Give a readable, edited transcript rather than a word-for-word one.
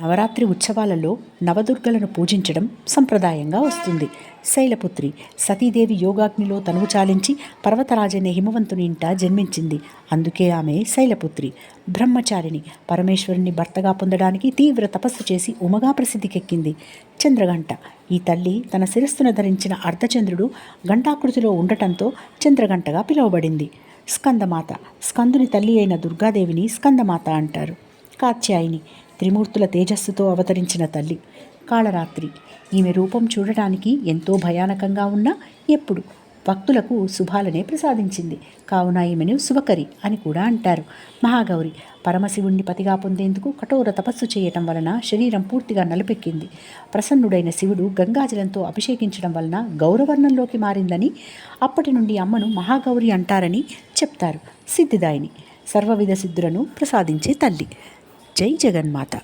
నవరాత్రి ఉత్సవాలలో నవదుర్గలను పూజించడం సంప్రదాయంగా వస్తుంది. శైలపుత్రి సతీదేవి యోగాగ్నిలో తనువు చాలించి పర్వతరాజైన హిమవంతుని ఇంట జన్మించింది. అందుకే ఆమె శైలపుత్రి. బ్రహ్మచారిణి, పరమేశ్వరుని భర్తగా పొందడానికి తీవ్ర తపస్సు చేసి ఉమగా ప్రసిద్ధికెక్కింది. చంద్రగంట ఈ తల్లి తన శిరస్సున ధరించిన అర్ధచంద్రుడు గంటాకృతిలో ఉండటంతో చంద్రగంటగా పిలువబడింది. స్కందమాత స్కందుని తల్లి అయిన దుర్గాదేవిని స్కందమాత అంటారు. కాత్యాయిని త్రిమూర్తుల తేజస్సుతో అవతరించిన తల్లి. కాళరాత్రి ఈమె రూపం చూడటానికి ఎంతో భయానకంగా ఉన్నా ఎప్పుడు భక్తులకు శుభాలనే ప్రసాదించింది. కావున ఈమెను శుభకరి అని కూడా అంటారు. మహాగౌరి పరమశివుణ్ణి పతిగా పొందేందుకు కఠోర తపస్సు చేయటం వలన శరీరం పూర్తిగా నలుపెక్కింది. ప్రసన్నుడైన శివుడు గంగాజలంతో అభిషేకించడం వలన గౌరవర్ణంలోకి మారిందని, అప్పటి నుండి అమ్మను మహాగౌరి అంటారని చెప్తారు. సిద్ధిదాయిని సర్వవిధ సిద్ధులను ప్రసాదించే తల్లి. జై జగన్మాత.